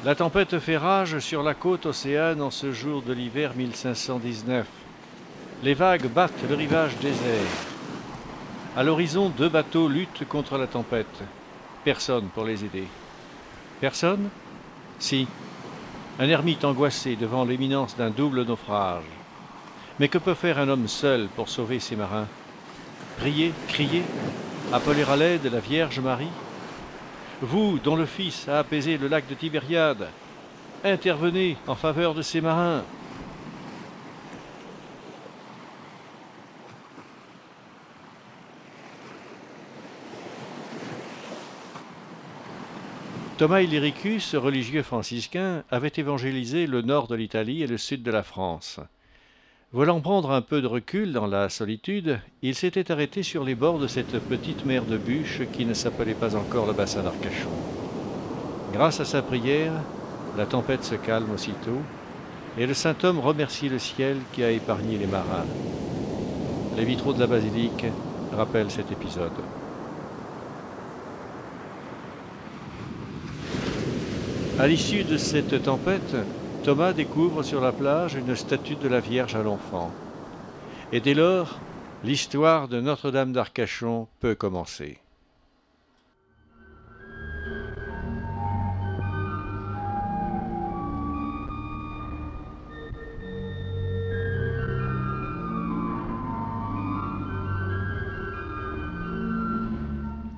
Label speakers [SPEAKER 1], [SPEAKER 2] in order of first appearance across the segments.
[SPEAKER 1] La tempête fait rage sur la côte océane en ce jour de l'hiver 1519. Les vagues battent le rivage désert. À l'horizon, 2 bateaux luttent contre la tempête. Personne pour les aider. Personne? Si. Un ermite angoissé devant l'imminence d'un double naufrage. Mais que peut faire un homme seul pour sauver ses marins? Prier, crier, appeler à l'aide la Vierge Marie? Vous, dont le Fils a apaisé le lac de Tibériade, intervenez en faveur de ces marins. Thomas Illyricus, religieux franciscain, avait évangélisé le nord de l'Italie et le sud de la France. Voulant prendre un peu de recul dans la solitude, il s'était arrêté sur les bords de cette petite mer de bûches qui ne s'appelait pas encore le bassin d'Arcachon. Grâce à sa prière, la tempête se calme aussitôt, et le saint homme remercie le ciel qui a épargné les marins. Les vitraux de la basilique rappellent cet épisode. À l'issue de cette tempête, Thomas découvre sur la plage une statue de la Vierge à l'Enfant. Et dès lors, l'histoire de Notre-Dame d'Arcachon peut commencer.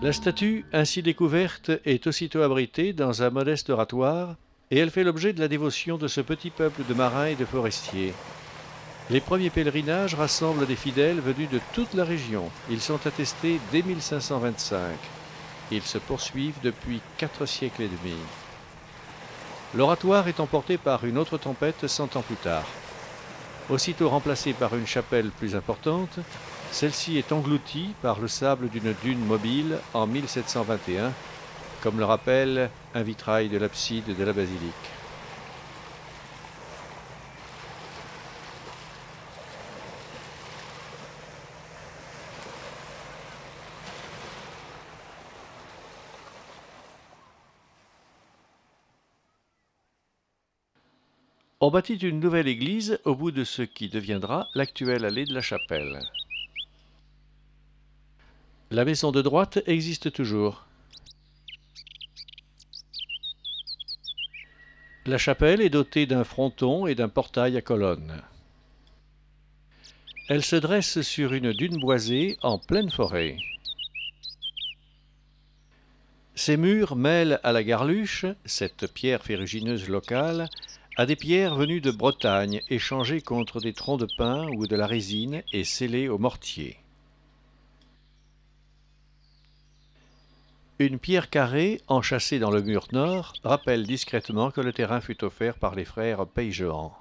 [SPEAKER 1] La statue, ainsi découverte, est aussitôt abritée dans un modeste oratoire, et elle fait l'objet de la dévotion de ce petit peuple de marins et de forestiers. Les premiers pèlerinages rassemblent des fidèles venus de toute la région. Ils sont attestés dès 1525. Ils se poursuivent depuis 4 siècles et demi. L'oratoire est emporté par une autre tempête 100 ans plus tard. Aussitôt remplacée par une chapelle plus importante, celle-ci est engloutie par le sable d'une dune mobile en 1721, comme le rappelle un vitrail de l'abside de la basilique. On bâtit une nouvelle église au bout de ce qui deviendra l'actuelle allée de la Chapelle. La maison de droite existe toujours. La chapelle est dotée d'un fronton et d'un portail à colonnes. Elle se dresse sur une dune boisée en pleine forêt. Ses murs mêlent à la garluche, cette pierre ferrugineuse locale, à des pierres venues de Bretagne, échangées contre des troncs de pin ou de la résine et scellées au mortier. Une pierre carrée, enchâssée dans le mur nord, rappelle discrètement que le terrain fut offert par les frères Pays-Jehan.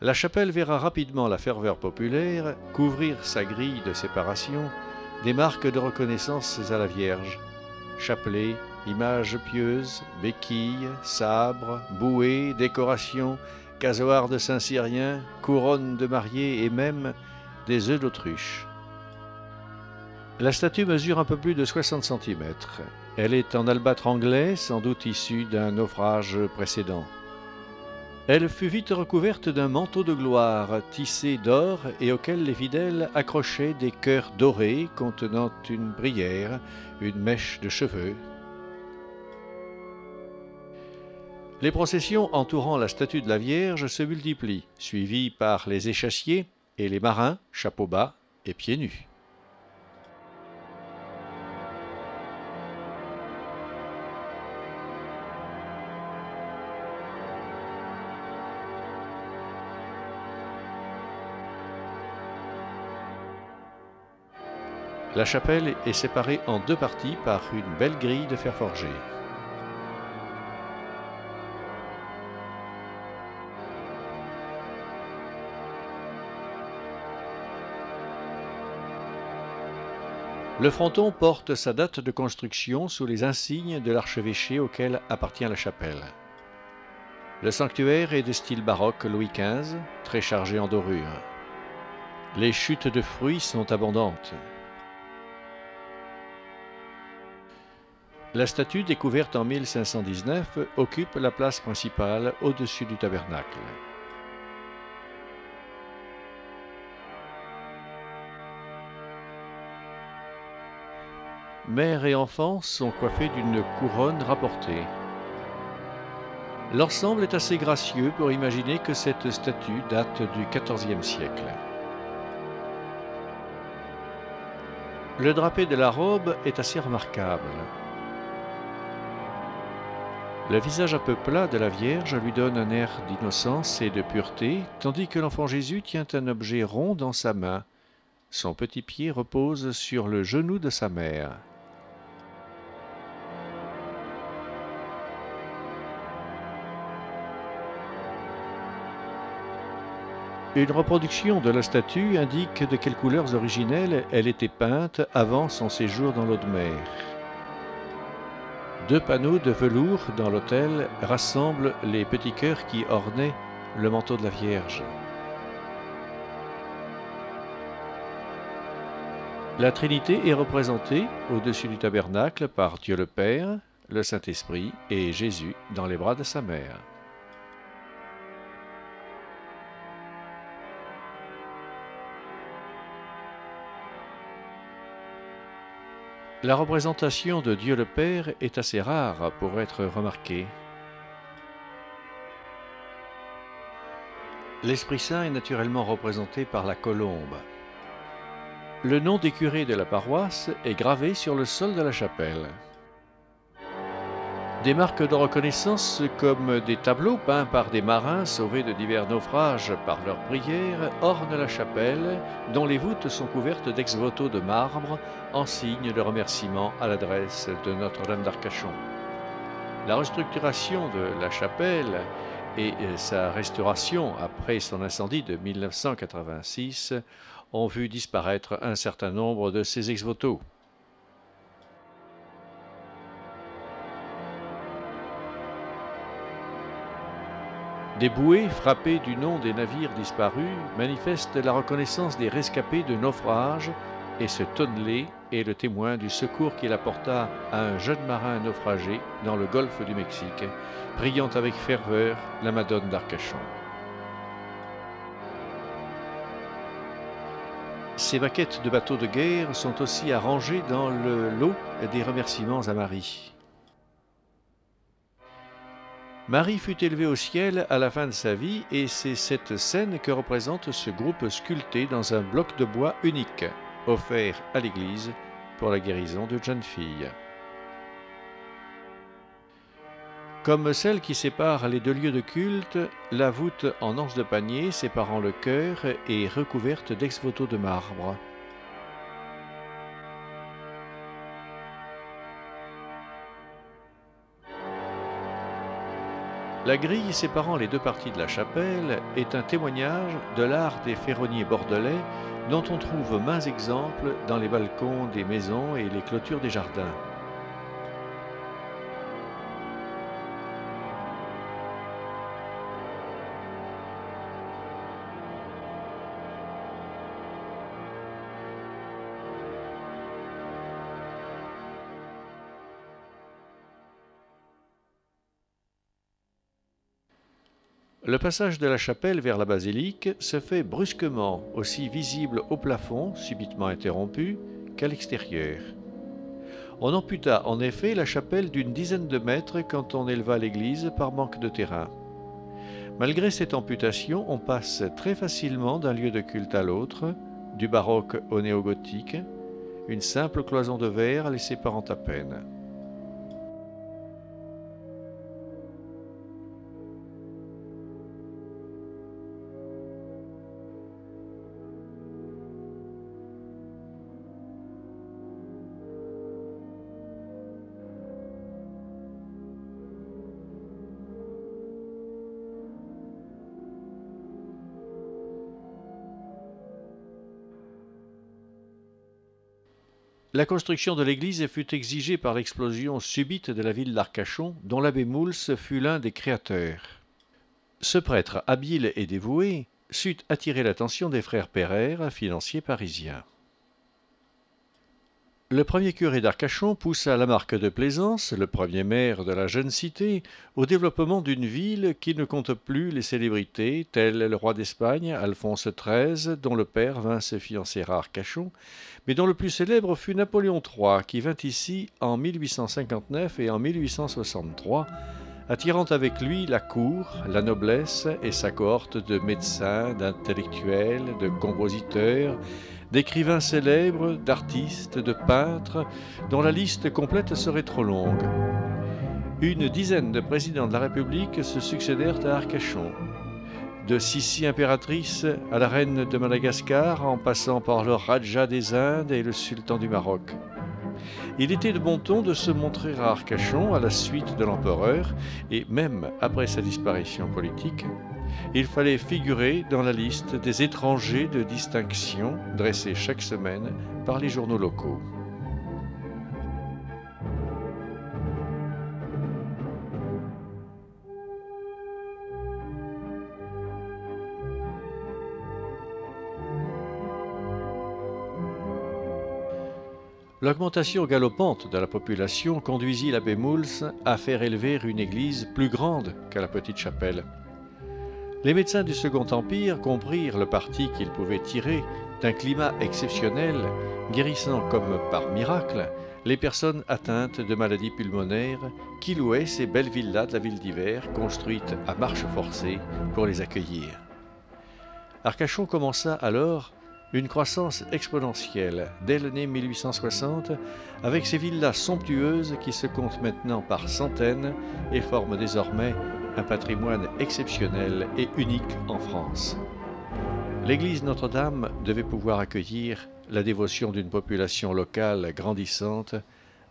[SPEAKER 1] La chapelle verra rapidement la ferveur populaire couvrir sa grille de séparation des marques de reconnaissance à la Vierge. Chapelets, images pieuses, béquilles, sabres, bouées, décorations, casoirs de Saint-Cyrien, couronnes de mariée et même des œufs d'autruche. La statue mesure un peu plus de 60 cm. Elle est en albâtre anglais, sans doute issue d'un naufrage précédent. Elle fut vite recouverte d'un manteau de gloire tissé d'or et auquel les fidèles accrochaient des cœurs dorés contenant une brière, une mèche de cheveux. Les processions entourant la statue de la Vierge se multiplient, suivies par les échassiers et les marins, chapeau bas et pieds nus. La chapelle est séparée en 2 parties par une belle grille de fer forgé. Le fronton porte sa date de construction sous les insignes de l'archevêché auquel appartient la chapelle. Le sanctuaire est de style baroque Louis XV, très chargé en dorure. Les chutes de fruits sont abondantes. La statue, découverte en 1519, occupe la place principale au-dessus du tabernacle. Mère et enfant sont coiffés d'une couronne rapportée. L'ensemble est assez gracieux pour imaginer que cette statue date du XIVe siècle. Le drapé de la robe est assez remarquable. Le visage un peu plat de la Vierge lui donne un air d'innocence et de pureté, tandis que l'enfant Jésus tient un objet rond dans sa main. Son petit pied repose sur le genou de sa mère. Une reproduction de la statue indique de quelles couleurs originelles elle était peinte avant son séjour dans l'eau de mer. 2 panneaux de velours dans l'autel rassemblent les petits cœurs qui ornaient le manteau de la Vierge. La Trinité est représentée au-dessus du tabernacle par Dieu le Père, le Saint-Esprit et Jésus dans les bras de sa mère. La représentation de Dieu le Père est assez rare pour être remarquée. L'Esprit Saint est naturellement représenté par la colombe. Le nom des curés de la paroisse est gravé sur le sol de la chapelle. Des marques de reconnaissance comme des tableaux peints par des marins sauvés de divers naufrages par leurs prières ornent la chapelle, dont les voûtes sont couvertes d'ex-voto de marbre en signe de remerciement à l'adresse de Notre-Dame d'Arcachon. La restructuration de la chapelle et sa restauration après son incendie de 1986 ont vu disparaître un certain nombre de ces ex-voto. Des bouées frappées du nom des navires disparus manifestent la reconnaissance des rescapés de naufrage et ce tonnelet est le témoin du secours qu'il apporta à un jeune marin naufragé dans le golfe du Mexique, priant avec ferveur la Madone d'Arcachon. Ces maquettes de bateaux de guerre sont aussi à ranger dans le lot des remerciements à Marie. Marie fut élevée au ciel à la fin de sa vie et c'est cette scène que représente ce groupe sculpté dans un bloc de bois unique, offert à l'église pour la guérison d'une jeune fille. Comme celle qui sépare les 2 lieux de culte, la voûte en anse de panier séparant le chœur est recouverte d'ex-voto de marbre. La grille séparant les 2 parties de la chapelle est un témoignage de l'art des ferronniers bordelais dont on trouve maints exemples dans les balcons des maisons et les clôtures des jardins. Le passage de la chapelle vers la basilique se fait brusquement, aussi visible au plafond, subitement interrompu, qu'à l'extérieur. On amputa en effet la chapelle d'une dizaine de mètres quand on éleva l'église par manque de terrain. Malgré cette amputation, on passe très facilement d'un lieu de culte à l'autre, du baroque au néogothique, une simple cloison de verre les séparant à peine. La construction de l'église fut exigée par l'explosion subite de la ville d'Arcachon, dont l'abbé Mouls fut l'un des créateurs. Ce prêtre habile et dévoué sut attirer l'attention des frères Pereire, financiers parisiens. Le premier curé d'Arcachon poussa Lamarque de Plaisance, le premier maire de la jeune cité, au développement d'une ville qui ne compte plus les célébrités telles le roi d'Espagne, Alphonse XIII, dont le père vint se fiancer à Arcachon, mais dont le plus célèbre fut Napoléon III, qui vint ici en 1859 et en 1863, attirant avec lui la cour, la noblesse et sa cohorte de médecins, d'intellectuels, de compositeurs, d'écrivains célèbres, d'artistes, de peintres, dont la liste complète serait trop longue. Une dizaine de présidents de la République se succédèrent à Arcachon. De Sissi impératrice à la reine de Madagascar, en passant par le Raja des Indes et le sultan du Maroc. Il était de bon ton de se montrer à Arcachon à la suite de l'empereur, et même après sa disparition politique, il fallait figurer dans la liste des étrangers de distinction dressés chaque semaine par les journaux locaux. L'augmentation galopante de la population conduisit l'abbé Mouls à faire élever une église plus grande qu'à la petite chapelle. Les médecins du Second Empire comprirent le parti qu'ils pouvaient tirer d'un climat exceptionnel, guérissant comme par miracle les personnes atteintes de maladies pulmonaires qui louaient ces belles villas de la ville d'hiver construites à marche forcée pour les accueillir. Arcachon commença alors une croissance exponentielle dès l'année 1860 avec ces villas somptueuses qui se comptent maintenant par centaines et forment désormais un patrimoine exceptionnel et unique en France. L'église Notre-Dame devait pouvoir accueillir la dévotion d'une population locale grandissante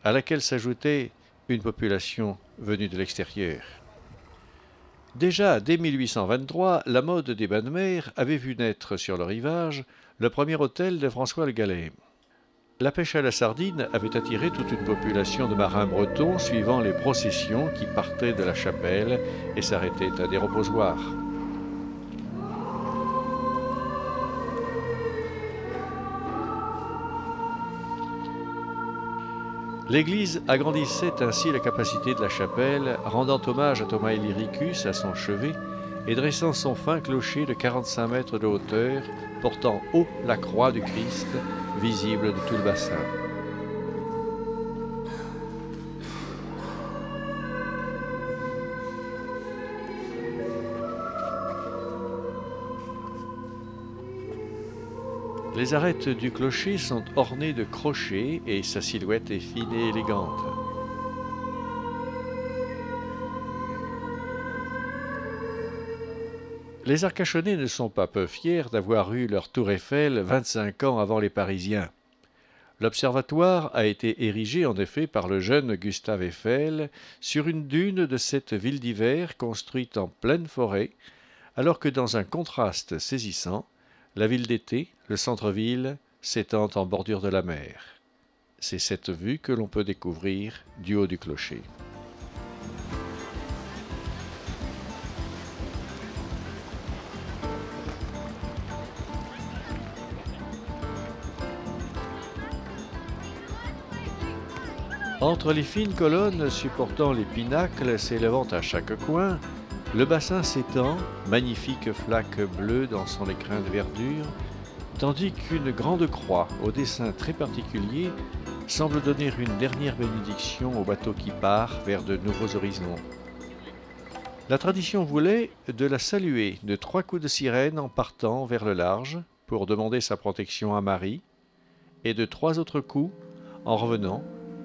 [SPEAKER 1] à laquelle s'ajoutait une population venue de l'extérieur. Déjà dès 1823, la mode des bains de mer avait vu naître sur le rivage le premier hôtel de François le Galais. La pêche à la sardine avait attiré toute une population de marins bretons suivant les processions qui partaient de la chapelle et s'arrêtaient à des reposoirs. L'Église agrandissait ainsi la capacité de la chapelle, rendant hommage à Thomas Illyricus à son chevet et dressant son fin clocher de 45 mètres de hauteur, portant haut la croix du Christ, visible de tout le bassin. Les arêtes du clocher sont ornées de crochets et sa silhouette est fine et élégante. Les Arcachonnais ne sont pas peu fiers d'avoir eu leur tour Eiffel 25 ans avant les Parisiens. L'observatoire a été érigé en effet par le jeune Gustave Eiffel sur une dune de cette ville d'hiver construite en pleine forêt, alors que dans un contraste saisissant, la ville d'été, le centre-ville, s'étend en bordure de la mer. C'est cette vue que l'on peut découvrir du haut du clocher. Entre les fines colonnes supportant les pinacles s'élevant à chaque coin, le bassin s'étend, magnifique flaque bleue dans son écrin de verdure, tandis qu'une grande croix au dessin très particulier semble donner une dernière bénédiction au bateau qui part vers de nouveaux horizons. La tradition voulait de la saluer de 3 coups de sirène en partant vers le large pour demander sa protection à Marie, et de 3 autres coups en revenant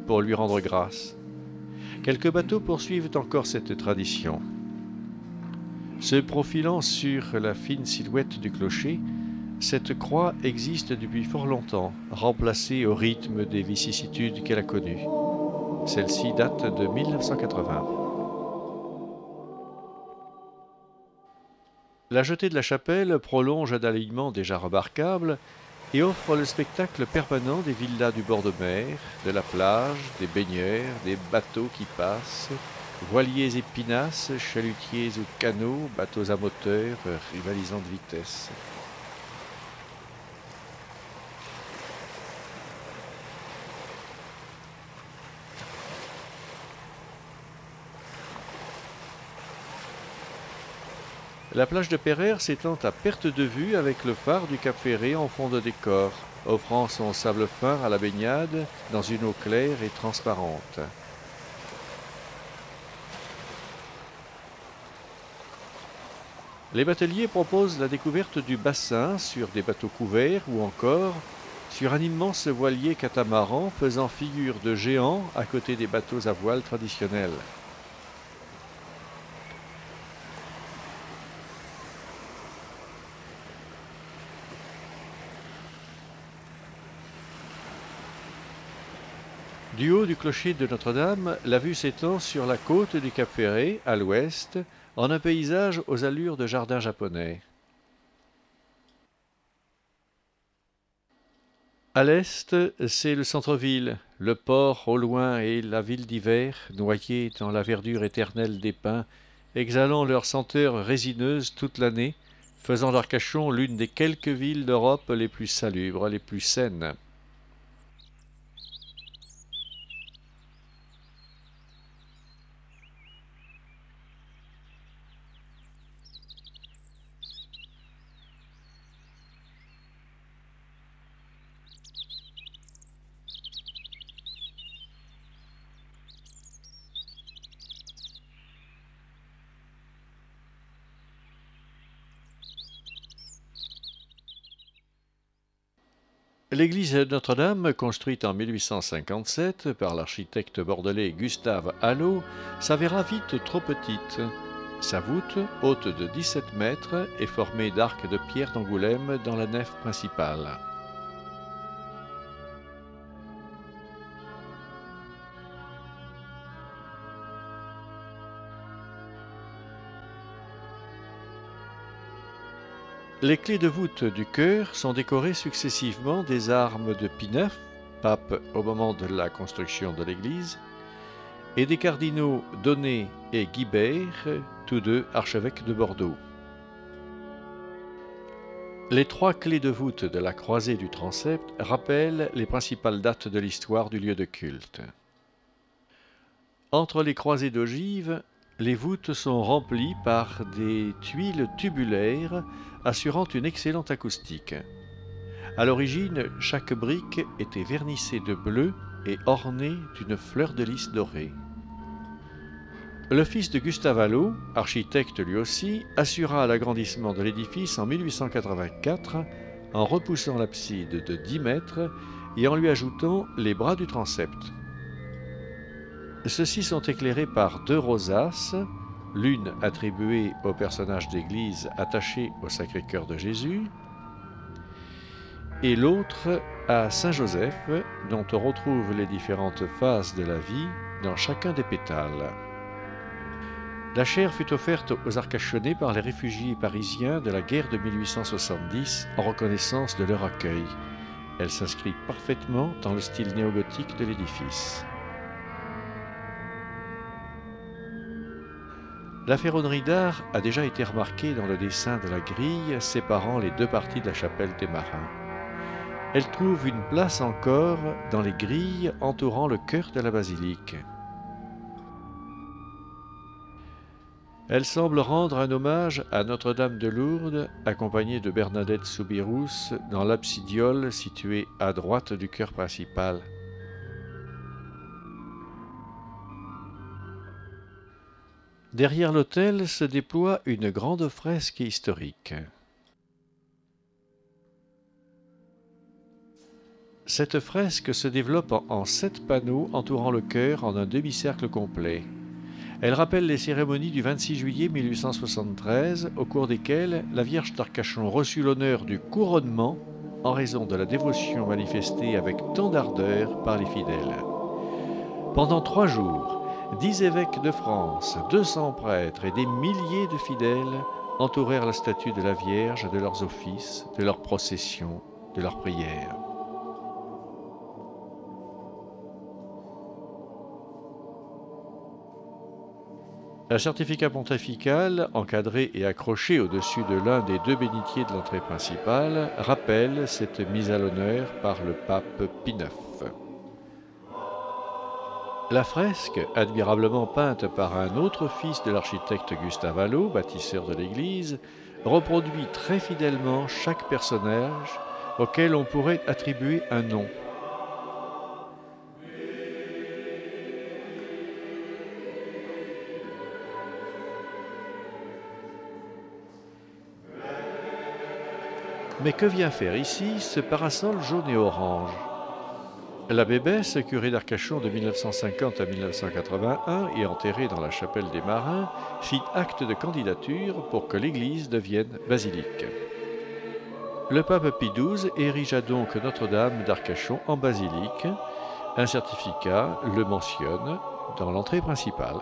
[SPEAKER 1] pour lui rendre grâce. Quelques bateaux poursuivent encore cette tradition. Se profilant sur la fine silhouette du clocher, cette croix existe depuis fort longtemps, remplacée au rythme des vicissitudes qu'elle a connues. Celle-ci date de 1980. La jetée de la chapelle prolonge un alignement déjà remarquable et offre le spectacle permanent des villas du bord de mer, de la plage, des baigneurs, des bateaux qui passent, voiliers et pinasses, chalutiers ou canots, bateaux à moteur, rivalisant de vitesse. La plage de Pereire s'étend à perte de vue avec le phare du Cap Ferré en fond de décor, offrant son sable fin à la baignade dans une eau claire et transparente. Les bateliers proposent la découverte du bassin sur des bateaux couverts ou encore sur un immense voilier catamaran faisant figure de géant à côté des bateaux à voile traditionnels. Du haut du clocher de Notre-Dame, la vue s'étend sur la côte du Cap Ferré, à l'ouest, en un paysage aux allures de jardin japonais. À l'est, c'est le centre-ville, le port au loin et la ville d'hiver, noyés dans la verdure éternelle des pins, exhalant leur senteur résineuse toute l'année, faisant d'Arcachon l'une des quelques villes d'Europe les plus salubres, les plus saines. L'église Notre-Dame, construite en 1857 par l'architecte bordelais Gustave Allot, s'avéra vite trop petite. Sa voûte, haute de 17 mètres, est formée d'arcs de pierre d'Angoulême dans la nef principale. Les clés de voûte du chœur sont décorées successivement des armes de Pie IX, pape au moment de la construction de l'église, et des cardinaux Donnet et Guibert, tous deux archevêques de Bordeaux. Les trois clés de voûte de la croisée du transept rappellent les principales dates de l'histoire du lieu de culte. Entre les croisées d'ogives, les voûtes sont remplies par des tuiles tubulaires assurant une excellente acoustique. À l'origine, chaque brique était vernissée de bleu et ornée d'une fleur de lys dorée. Le fils de Gustave Allot, architecte lui aussi, assura l'agrandissement de l'édifice en 1884 en repoussant l'abside de 10 mètres et en lui ajoutant les bras du transept. Ceux-ci sont éclairés par deux rosaces, l'une attribuée au personnage d'église attaché au Sacré-Cœur de Jésus, et l'autre à Saint Joseph, dont on retrouve les différentes phases de la vie dans chacun des pétales. La chaire fut offerte aux Arcachonnais par les réfugiés parisiens de la guerre de 1870 en reconnaissance de leur accueil. Elle s'inscrit parfaitement dans le style néogothique de l'édifice. La ferronnerie d'art a déjà été remarquée dans le dessin de la grille séparant les deux parties de la chapelle des Marins. Elle trouve une place encore dans les grilles entourant le chœur de la basilique. Elle semble rendre un hommage à Notre-Dame de Lourdes, accompagnée de Bernadette Soubirous dans l'absidiole située à droite du chœur principal. Derrière l'autel se déploie une grande fresque historique. Cette fresque se développe en 7 panneaux entourant le chœur en un demi-cercle complet. Elle rappelle les cérémonies du 26 juillet 1873, au cours desquelles la Vierge d'Arcachon reçut l'honneur du couronnement en raison de la dévotion manifestée avec tant d'ardeur par les fidèles. Pendant 3 jours, 10 évêques de France, 200 prêtres et des milliers de fidèles entourèrent la statue de la Vierge de leurs offices, de leurs processions, de leurs prières. Un certificat pontifical, encadré et accroché au-dessus de l'un des 2 bénitiers de l'entrée principale, rappelle cette mise à l'honneur par le pape Pie IX. La fresque, admirablement peinte par un autre fils de l'architecte Gustave Allot, bâtisseur de l'église, reproduit très fidèlement chaque personnage auquel on pourrait attribuer un nom. Mais que vient faire ici ce parasol jaune et orange? L'abbé Besse, curé d'Arcachon de 1950 à 1981 et enterré dans la chapelle des Marins, fit acte de candidature pour que l'église devienne basilique. Le pape Pie XII érigea donc Notre-Dame d'Arcachon en basilique. Un certificat le mentionne dans l'entrée principale.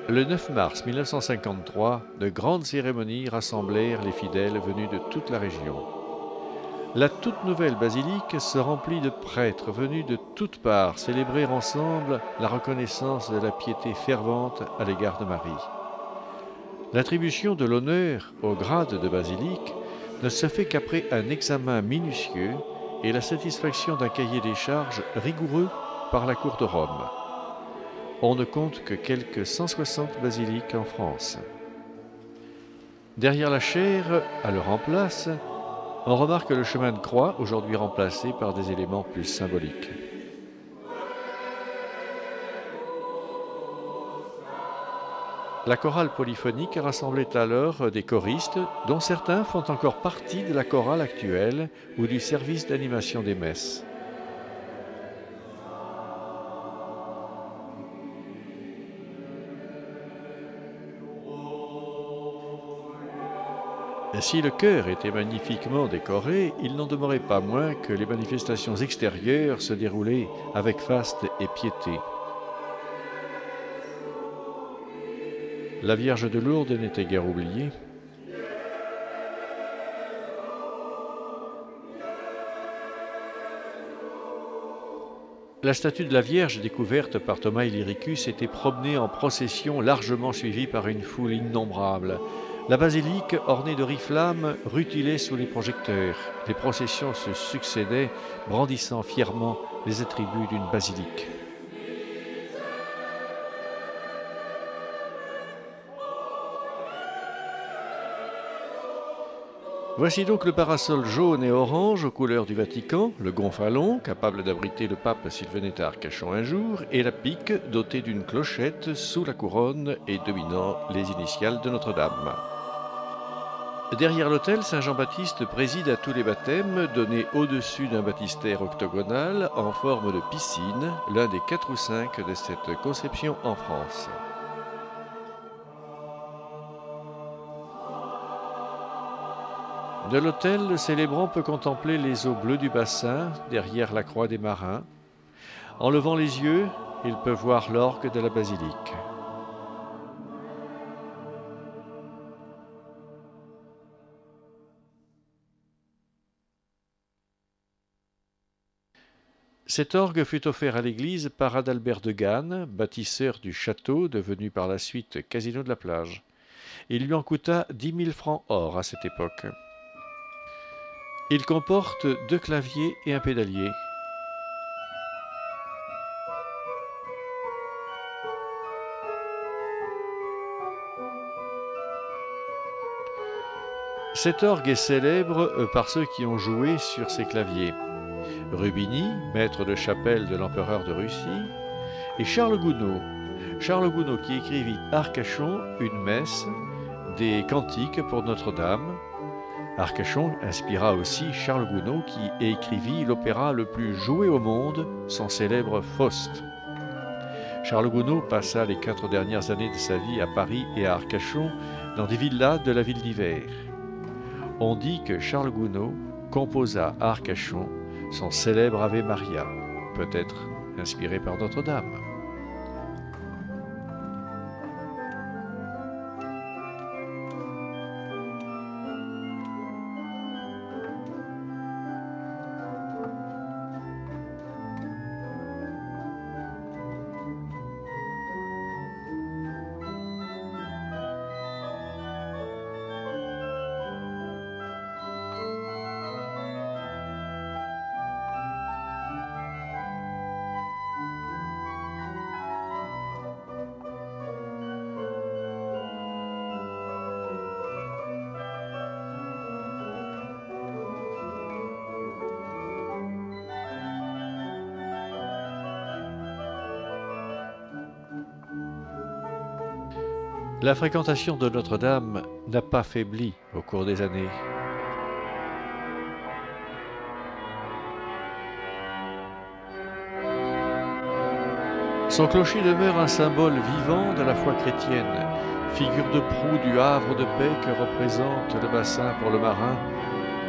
[SPEAKER 1] Le 9 mars 1953, de grandes cérémonies rassemblèrent les fidèles venus de toute la région. La toute nouvelle basilique se remplit de prêtres venus de toutes parts célébrer ensemble la reconnaissance de la piété fervente à l'égard de Marie. L'attribution de l'honneur au grade de basilique ne se fait qu'après un examen minutieux et la satisfaction d'un cahier des charges rigoureux par la Cour de Rome. On ne compte que quelques 160 basiliques en France. Derrière la chaire, à leur emplace, on remarque le chemin de croix, aujourd'hui remplacé par des éléments plus symboliques. La chorale polyphonique rassemblait alors des choristes, dont certains font encore partie de la chorale actuelle ou du service d'animation des messes. Si le chœur était magnifiquement décoré, il n'en demeurait pas moins que les manifestations extérieures se déroulaient avec faste et piété. La Vierge de Lourdes n'était guère oubliée. La statue de la Vierge découverte par Thomas Illyricus était promenée en procession largement suivie par une foule innombrable. La basilique, ornée de riflammes, rutilait sous les projecteurs. Les processions se succédaient, brandissant fièrement les attributs d'une basilique. Voici donc le parasol jaune et orange aux couleurs du Vatican, le gonfalon, capable d'abriter le pape s'il venait à Arcachon un jour, et la pique, dotée d'une clochette sous la couronne et dominant les initiales de Notre-Dame. Derrière l'autel, Saint Jean-Baptiste préside à tous les baptêmes, donnés au-dessus d'un baptistère octogonal en forme de piscine, l'un des 4 ou 5 de cette conception en France. De l'autel, le célébrant peut contempler les eaux bleues du bassin, derrière la croix des marins. En levant les yeux, il peut voir l'orgue de la basilique. Cet orgue fut offert à l'église par Adalbert de Gannes, bâtisseur du château, devenu par la suite casino de la plage. Il lui en coûta 10 000 francs or à cette époque. Il comporte 2 claviers et un pédalier. Cet orgue est célèbre par ceux qui ont joué sur ces claviers. Rubini, maître de chapelle de l'empereur de Russie, et Charles Gounod. Charles Gounod qui écrivit à Arcachon une messe, des cantiques pour Notre-Dame. Arcachon inspira aussi Charles Gounod qui écrivit l'opéra le plus joué au monde, son célèbre Faust. Charles Gounod passa les 4 dernières années de sa vie à Paris et à Arcachon, dans des villas de la ville d'hiver. On dit que Charles Gounod composa à Arcachon son célèbre Ave Maria, peut-être inspiré par Notre-Dame. La fréquentation de Notre-Dame n'a pas faibli au cours des années. Son clocher demeure un symbole vivant de la foi chrétienne, figure de proue du havre de paix que représente le bassin pour le marin,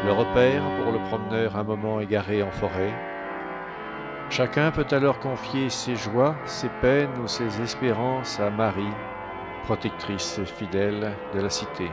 [SPEAKER 1] le repère pour le promeneur un moment égaré en forêt. Chacun peut alors confier ses joies, ses peines ou ses espérances à Marie, protectrice fidèle de la cité.